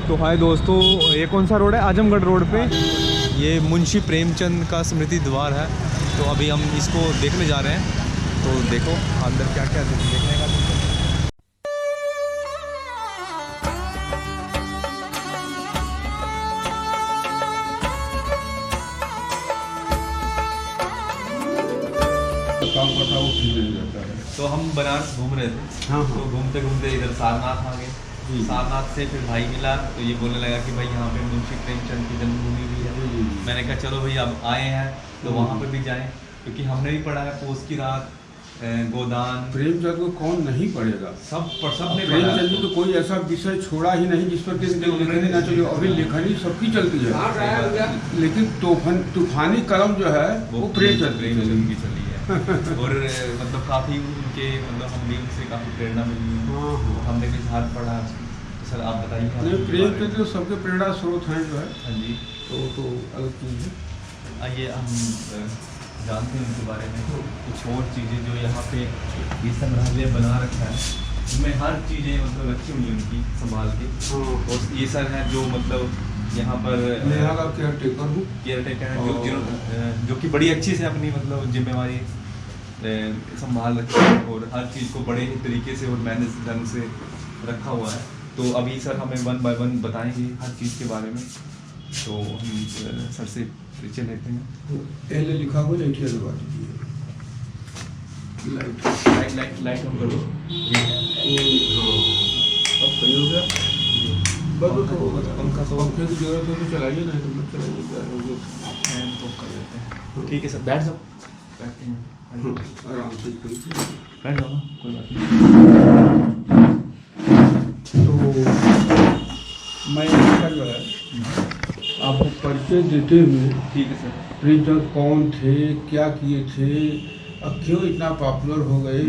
तो हाय दोस्तों, ये कौन सा रोड है? आजमगढ़ रोड पे ये मुंशी प्रेमचंद का स्मृति द्वार है। तो अभी हम इसको देखने जा रहे हैं। तो देखो अंदर क्या क्या देखने का। तो हम बनारस घूम रहे थे। हाँ। तो घूमते घूमते इधर सारनाथ आ गए। सारनाथ से फिर भाई मिला तो ये बोलने लगा कि भाई यहाँ पे मुंशी प्रेमचंद की जन्मभूमि भी है। मैंने कहा चलो भाई अब आए हैं तो वहाँ पे भी जाएं, क्योंकि हमने भी पढ़ा है पोस की रात, गोदान। प्रेमचंद को कौन नहीं पढ़ेगा? सबने प्रेमचंद जी तो कोई ऐसा विषय छोड़ा ही नहीं जिस पर लेखनी ना चले। अभी लेखनी सबकी चलती है, लेकिन तूफानी कलम जो है वो प्रेमचंद की चली है। और मतलब काफ़ी उनके मतलब हम भी उनसे काफ़ी प्रेरणा मिली। हमने भी झार पढ़ा। तो सर आप बताइए। प्रेमचंद जो सबके प्रेरणा स्रोत हैं जो है। हाँ जी। तो अलग चीज़ है। आइए हम जानते हैं उनके बारे में कुछ और चीज़ें जो यहाँ पे ये संग्रहालय बना रखा है, उसमें हर चीज़ें मतलब रखी हुई हैं उनकी संभाल के। और ये सर हैं जो मतलब यहाँ पर मैं यहाँ का केयर टेकर हूँ। केयर टेकर हैं जो कि बड़ी अच्छी से अपनी मतलब जिम्मेवारी संभाल रखी है और हर चीज़ को बड़े ही तरीके से और मैनेज ढंग से रखा हुआ है। तो अभी सर हमें 1 बाय 1 बताएंगे हर चीज़ के बारे में। तो हम सर से परिचय लेते हैं। पहले लिखा हुआ लाइटिया दबा दीजिए। लाइट ऑन करो। अब सही हो गया। बस तो पंखे की जरूरत हो तो चलाइए, नहीं तो मत चलाइए। फैन तो कर देते हैं। ठीक है सर, बैठ जाओ। बैठते हैं आराम से बैठ जाओ ना, कोई बात नहीं। तो मैं इसका जो है आपको परिचय देते हुए, ठीक है सर, प्रेमचंद कौन थे, क्या किए थे, अब क्यों इतना पॉपुलर हो गए,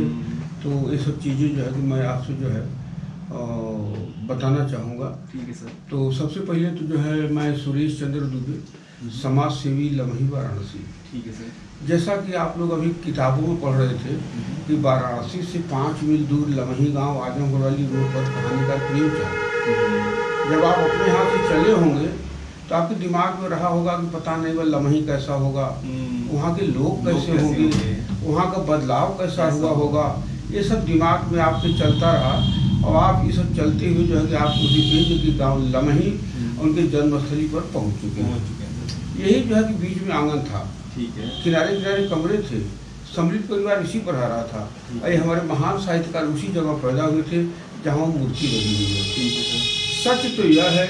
तो ये सब चीज़ें जो है कि मैं आपसे जो है बताना चाहूँगा। ठीक है सर। तो सबसे पहले तो जो है मैं सुरेश चंद्र दुबे, समाज सेवी, लमही, वाराणसी। ठीक है सर। जैसा कि आप लोग अभी किताबों में पढ़ रहे थे कि वाराणसी से 5 मील दूर लमही गांव आजमगढ़ वाली रोड पर कहानीकार प्रेमचंद, जब आप अपने यहाँ से चले होंगे तो आपके दिमाग में रहा होगा कि पता नहीं वह लमही कैसा होगा, वहाँ के लोग कैसे होंगे, वहाँ का बदलाव कैसा हुआ होगा। ये सब दिमाग में आपके चलता रहा और आप ये सब चलते हुए जो है कि आप उसी पेज की गाँव लमही उनके जन्मस्थली पर पहुँच चुके हैं। यही जो है कि बीच में आंगन था, ठीक है, किनारे किनारे कमरे थे। समृद्ध परिवार इसी पर रहा था। ये हमारे महान साहित्यकार उसी जगह पैदा हुए थे जहाँ मूर्ति लगी हुई है। ठीक है सर। सच तो यह है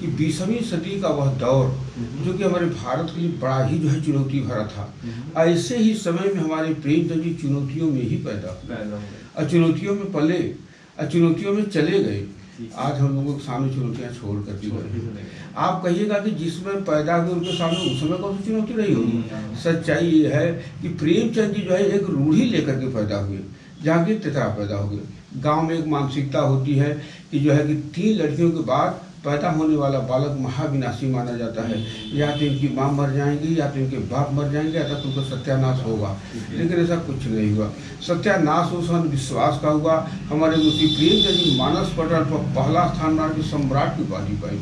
कि 20वीं सदी का वह दौर जो कि हमारे भारत के लिए बड़ा ही जो है चुनौती भरा था। ऐसे ही समय में हमारे प्रेमचंद जी चुनौतियों में ही पैदा हुए और चुनौतियों में पले और चुनौतियों में चले गए। आज हम लोगों के सामने चुनौतियाँ छोड़ कर दी गई। आप कहिएगा कि जिसमें पैदा हुए उनके सामने उस समय कौन सी चुनौती रही होगी। सच्चाई ये है कि प्रेमचंद जी जो है एक रूढ़ी लेकर के पैदा हुए, जहाँ की तितरा पैदा हो गए। गाँव में एक मानसिकता होती है कि जो है कि 3 लड़कियों के बाद पैदा होने वाला बालक महाविनाशी माना जाता है। या तो इनकी माँ मर जाएंगी, या तो इनके बाप मर जाएंगे, या तो उनका सत्यानाश होगा। लेकिन ऐसा कुछ नहीं हुआ। सत्यानाश उस विश्वास का हुआ। हमारे मुंशी प्रेमचंद जी मानस पटल पर पहला स्थान मार के सम्राट की उपाधि पाई।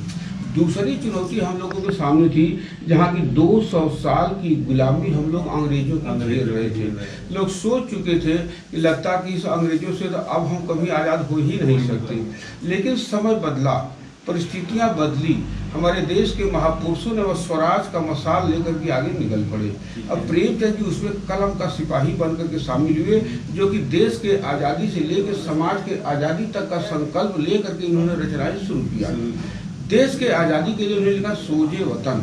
दूसरी चुनौती हम लोगों के सामने थी, जहाँ की 200 साल की गुलामी हम लोग अंग्रेजों की झेल रहे थे। लोग सोच चुके थे कि लगता कि इस अंग्रेजों से तो अब हम कभी आज़ाद हो ही नहीं सकते। लेकिन समय बदला, परिस्थितियां बदली। हमारे देश के महापुरुषों ने वह स्वराज का मसाल लेकर के आगे निकल पड़े। अब प्रेमचंद जी उसमें कलम का सिपाही बनकर के शामिल हुए, जो कि देश के आज़ादी से लेकर समाज के आज़ादी तक का संकल्प लेकर के इन्होंने रचनाएं शुरू किया। देश के आज़ादी के लिए उन्होंने लिखा सोजे वतन।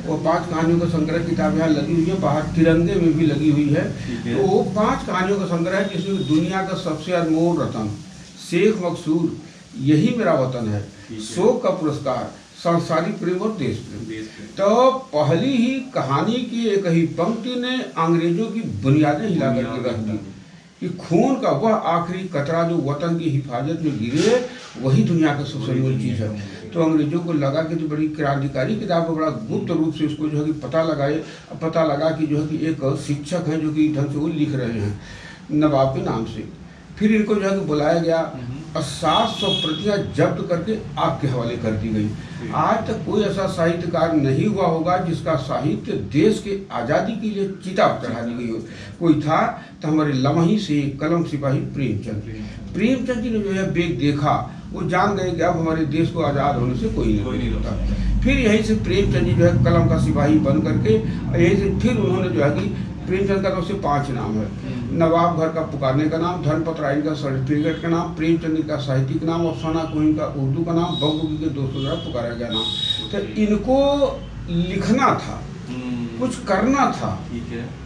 वो 5 कहानियों का संग्रह किताब यहाँ लगी हुई है, बाहर तिरंगे में भी लगी हुई है। तो वो 5 कहानियों का संग्रह है, जिसमें दुनिया का सबसे अनमोल रतन शेख मकसूद, यही मेरा वतन है, शोक का पुरस्कार, सांसारिक प्रेम और देश प्रेम। तो पहली ही कहानी की एक ही पंक्ति ने अंग्रेजों की बुनियादें हिला करके रख दी कि खून का वह आखिरी कतरा जो वतन की हिफाजत में गिरे, वही दुनिया का सबसे अनमोल चीज़ है। तो अंग्रेजों को लगा कि तो बड़ी क्रांतिकारी किताब है, बड़ा गुप्त रूप से उसको जो है कि पता लगाए। पता लगा कि जो है कि एक शिक्षक हैं जो कि ढंग से वो लिख रहे हैं नवाब के नाम से। फिर इनको जो है कि बुलाया गया और 700 प्रतियां जब्त करके आग के हवाले कर दी गई। आज तक कोई ऐसा साहित्यकार नहीं हुआ होगा जिसका साहित्य देश के आज़ादी के लिए चिता चढ़ा दी गई हो। कोई था तो हमारे लमही से कलम सिपाही प्रेमचंद जी ने जो है बेग देखा, वो जान गए कि अब हमारे देश को आज़ाद होने से कोई नहीं रोकता। फिर यहीं से प्रेमचंद जी जो है कलम का सिपाही बन करके यहीं से फिर उन्होंने जो है कि प्रेमचंद का तो उससे 5 नाम है। नवाब घर का पुकारने का नाम, धर्मपत्र राय का सर्टिफिकेट का नाम, प्रेमचंद का साहित्यिक नाम और सोना कोहिन का उर्दू का नाम, बंगबुकी के दोस्तों द्वारा पुकारा गया नाम। तो इनको लिखना था, कुछ करना था,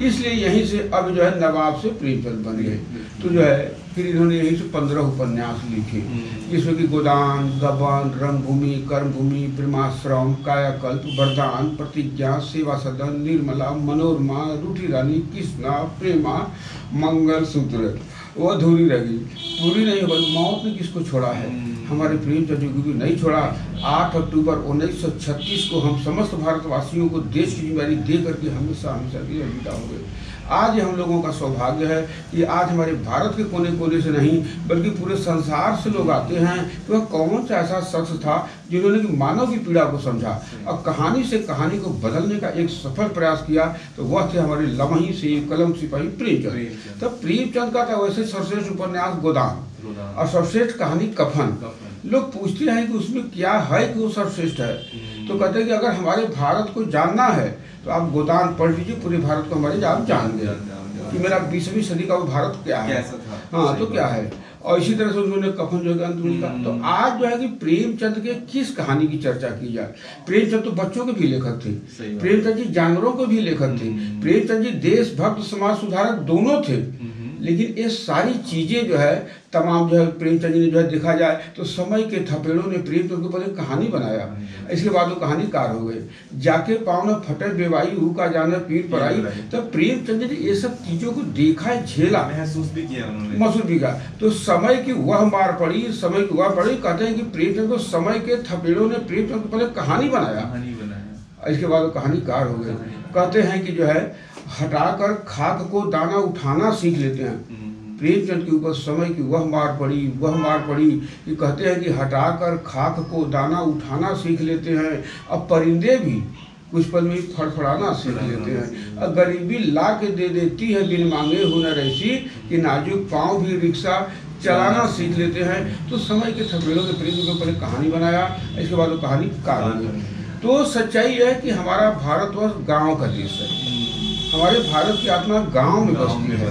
इसलिए यहीं से अब जो है नवाब से प्रेमचंद बन गए। तो जो है फिर इन्होंने यहीं से 15 उपन्यास लिखे, जिसमें कि गोदान, गबन, रंगभूमि, कर्मभूमि, प्रेमाश्रम, कायाकल्प, वरदान, प्रतिज्ञा, सेवा सदन, निर्मला, मनोरमा, रूठी रानी, कृष्णा, प्रेमा, मंगलसूत्र। वो अधूरी रह गई, पूरी नहीं हो गई। मौत ने किसको छोड़ा है? हमारे प्रेमचंद जी को भी नहीं छोड़ा। 8 अक्टूबर 1936 को हम समस्त भारतवासियों को देश की जिम्मेदारी दे करके हमेशा हमेशा के लिए विदा हो गए। आज हम लोगों का सौभाग्य है कि आज हमारे भारत के कोने कोने से नहीं बल्कि पूरे संसार से लोग आते हैं कि वह कौन सा ऐसा शख्स था जिन्होंने कि मानव की पीड़ा को समझा और कहानी से कहानी को बदलने का एक सफल प्रयास किया। तो वह थे हमारे लमही से कलम सिपाही प्रेमचंद। तब प्रेमचंद का था वैसे सर्वश्रेष्ठ उपन्यास गोदान और सर्वश्रेष्ठ कहानी कफन। लोग पूछते हैं कि उसमें क्या है कि वो सर्वश्रेष्ठ है, तो कहते हैं कि अगर हमारे भारत को जानना है तो आप गोदान पढ़ लीजिए, पूरे भारत को हमारे आप जान गए कि मेरा 20वीं सदी का वो भारत क्या है। हाँ, तो क्या है। और इसी तरह से उन्होंने कफन जो है अंत का। तो आज जो है कि प्रेमचंद के किस कहानी की चर्चा की जाए। प्रेमचंद तो बच्चों के भी लेखक थे, प्रेमचंद जी जानवरों के भी लेखक थे, प्रेमचंद जी देशभक्त समाज सुधारक दोनों थे। लेकिन ये सारी चीजें जो है तमाम जो है प्रेमचंद जी ने जो है देखा जाए तो समय के थपेड़ों ने प्रेमचंद के ऊपर एक कहानी बनाया। इसके बाद वो कहानीकार हो गए। जाके पाँव न फटे बेवाई हु का जाना पीर पर आई। तो प्रेमचंद जी ने ये सब चीजों को देखा, झेला, महसूस भी किया उन्होंने। तो समय की वह मार पड़ी, समय की वह पड़ी। कहते हैं कि प्रेमचंद को समय के थपेड़ों ने प्रेमचंद के ऊपर कहानी बनाया। इसके बाद वो कहानीकार हो गए। कहते हैं कि जो है हटाकर खाक को दाना उठाना सीख लेते हैं। प्रेमचंद के ऊपर समय की वह मार पड़ी कि कहते हैं कि हटाकर खाक को दाना उठाना सीख लेते हैं। अब परिंदे भी कुछ पल में फड़फड़ाना सीख लेते हैं। अब गरीबी ला के दे देती है बिन मांगे हुनर ऐसी कि नाजुक पाँव भी रिक्शा चलाना सीख लेते हैं। तो समय के थपेड़ों के प्रेम के ऊपर कहानी बनाया। इसके बाद वो कहानी कार हो गई। तो सच्चाई है कि हमारा भारतवर्ष गाँव का देश है। हमारे भारत की आत्मा गांव में बसती है।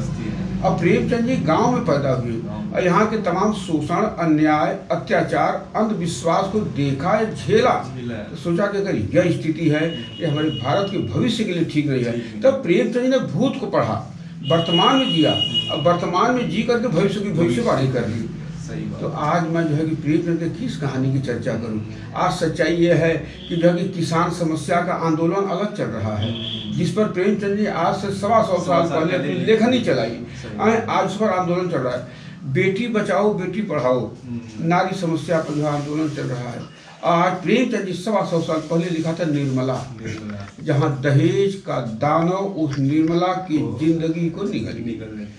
अब प्रेमचंद जी गांव में पैदा हुए और यहाँ के तमाम शोषण, अन्याय, अत्याचार, अंधविश्वास को देखा, झेला। तो सोचा कि अगर यह स्थिति है कि हमारे भारत के भविष्य के लिए ठीक नहीं है, तब प्रेमचंद जी ने भूत को पढ़ा, वर्तमान में जिया और वर्तमान में जी करके भविष्य की भविष्यवाणी कर ली। तो आज मैं जो है कि प्रेमचंद की किस कहानी की चर्चा करूं। आज सच्चाई ये है कि जो है कि किसान समस्या का आंदोलन अलग चल रहा है, जिस पर प्रेमचंद जी आज से 125 साल पहले अपनी लेखनी चलाई। आज उस पर आंदोलन चल रहा है। बेटी बचाओ बेटी पढ़ाओ नारी समस्या पर जो आंदोलन चल रहा है। आज प्रेमचंद जी 125 साल पहले लिखा था निर्मला, जहाँ दहेज का दानव उस निर्मला की जिंदगी को निगल देता है।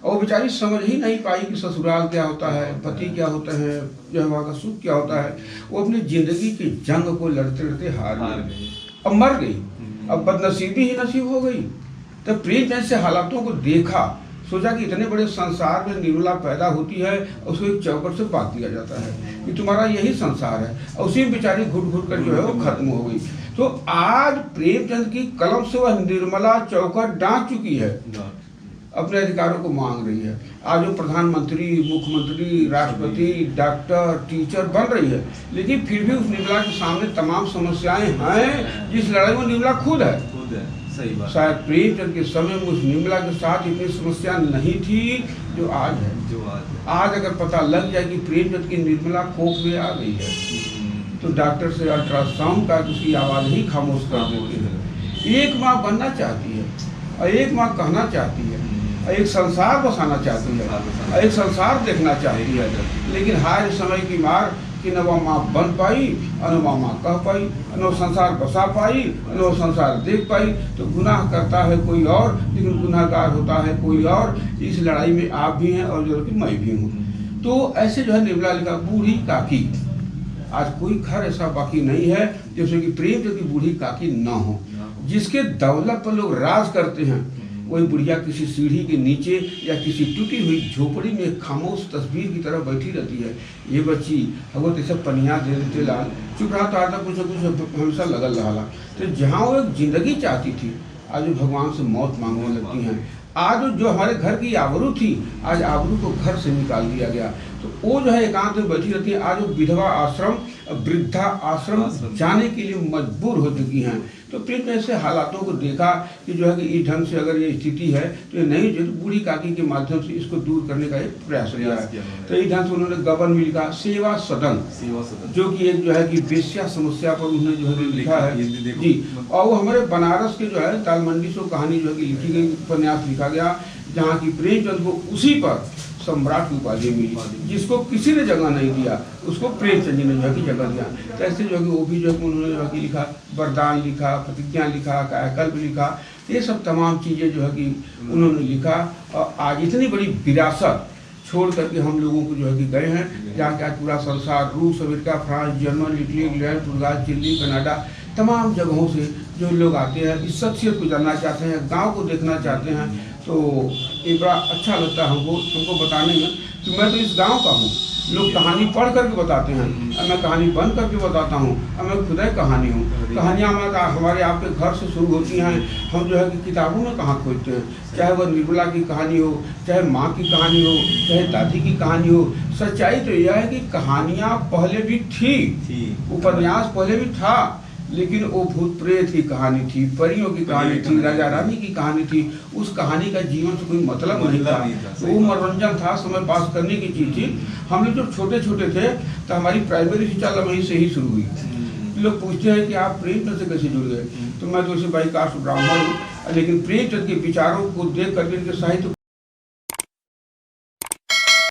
और बेचारी समझ ही नहीं पाई कि ससुराल क्या होता है, पति क्या होता है, जो है वहाँ का सुख क्या होता है। वो अपनी जिंदगी की जंग को लड़ते लड़ते हार गई, अब मर गई, अब बदनसीबी ही नसीब हो गई। तब प्रेमचंद से हालातों को देखा, सोचा कि इतने बड़े संसार में निर्मला पैदा होती है, उसको एक चौकट से बांध दिया जाता है कि तुम्हारा यही संसार है, और उसी में बेचारी घुट घुट कर जो है वो खत्म हो गई। तो आज प्रेमचंद की कलम से वह निर्मला चौकट डांट चुकी है, अपने अधिकारों को मांग रही है। आज वो प्रधानमंत्री, मुख्यमंत्री, राष्ट्रपति, डॉक्टर, टीचर बन रही है, लेकिन फिर भी उस निर्मला के सामने तमाम समस्याएं हैं जिस लड़ाई में निर्मला खुद है। सही बात। शायद प्रेमचंद के समय में उस निर्मला के साथ इतनी समस्या नहीं थी जो आज है। आज अगर पता लग जाए कि प्रेमचंद की निर्मला कोख में आ गई है तो डॉक्टर से अल्ट्रासाउंड का उसकी आवाज़ ही खामोश कर देते हैं। एक माँ बनना चाहती है और एक माँ कहना चाहती है, एक संसार बसाना चाहती है, एक संसार देखना चाहती है, लेकिन हाय समय की मार कि न वह माँ बन पाई और न वह माँ कह पाई, न वो संसार बसा पाई, न वो संसार देख पाई। तो गुनाह करता है कोई और, लेकिन गुनाहगार होता है कोई और। इस लड़ाई में आप भी हैं और जो कि मैं भी हूँ। तो ऐसे जो है निर्मला लिखा बूढ़ी काकी। आज कोई घर ऐसा बाकी नहीं है जैसे कि प्रेमचंद की बूढ़ी काकी ना हो। जिसके दौलत पर लोग राज करते हैं, वही बुढ़िया किसी सीढ़ी के नीचे या किसी टूटी हुई झोपड़ी में एक खामोश तस्वीर की तरह बैठी रहती है। ये बच्ची अगर जैसे पनिया दे देते लाल, चुप रहा तो आता कुछ कुछ हमेशा लगल रहा। तो जहाँ वो एक जिंदगी चाहती थी, आज वो भगवान से मौत मांगने लगती हैं। आज जो हमारे घर की आबरू थी, आज आबरू को घर से निकाल दिया गया। तो वो जो है एकांत में बैठी रहती है। आज वो विधवा आश्रम, वृद्धा आश्रम जाने के लिए मजबूर हो चुकी हैं। तो प्रेम ऐसे हालातों को देखा कि जो है कि इस ढंग से अगर ये स्थिति है तो ये नहीं, जो बूढ़ी काकी के माध्यम से इसको दूर करने का एक प्रयास किया है। तो इस ढंग से उन्होंने गबन में लिखा सेवा सदन, जो कि एक जो है कि वेश्या समस्या पर उन्होंने जो है लिखा है जी। और वो हमारे बनारस के जो है तालमंडी से कहानी जो है कि लिखी गई, उपन्यास लिखा गया, जहाँ की प्रेमचंद को उसी पर सम्राट की उपाधि मिली। जिसको किसी ने जगह नहीं दिया, उसको प्रेमचंद जी ने जो है कि जगह दिया। तो ऐसे जो है कि वो भी जो है उन्होंने जो है कि लिखा, वरदान लिखा, प्रतिज्ञा लिखा, कायाकल्प लिखा। ये सब तमाम चीज़ें जो है कि उन्होंने लिखा। और आज इतनी बड़ी विरासत छोड़ करके हम लोगों को जो है कि गए हैं, जहाँ क्या पूरा संसार, रूस, America, France, German, Italy, England, पुर्तगाल, चिली, कनाडा, तमाम जगहों से जो लोग आते हैं, इस शख्सियत को जानना चाहते हैं, गांव को देखना चाहते हैं। तो ये बड़ा अच्छा लगता है हमको बताने में कि मैं तो इस गांव का हूँ। लोग कहानी पढ़ करके बताते हैं, और मैं कहानी बन करके बताता हूँ, और मैं खुद कहानी हूँ। कहानियाँ हमारे आपके घर से शुरू होती हैं। हम जो है कि किताबों में कहाँ खोजते हैं, चाहे वह निर्मला की कहानी हो, चाहे माँ की कहानी हो, चाहे दादी की कहानी हो। सच्चाई तो यह है कि कहानियाँ पहले भी थी, उपन्यास पहले भी था, लेकिन वो भूत प्रेत की कहानी थी, परियों की कहानी थी, राजा रानी की कहानी थी। उस कहानी का जीवन से कोई मतलब नहीं था। तो वो मनोरंजन था, समय पास करने की चीज़ थी। हम लोग जब छोटे छोटे थे तो हमारी प्राइमरी शिक्षा लमही से ही शुरू हुई। लोग पूछते हैं कि आप प्रेमचंद से कैसे जुड़ गए, तो मैं तो इसे बाई कास्ट ब्राह्मण हूँ, लेकिन प्रेमचंद के विचारों को देख करके, इनके साहित्य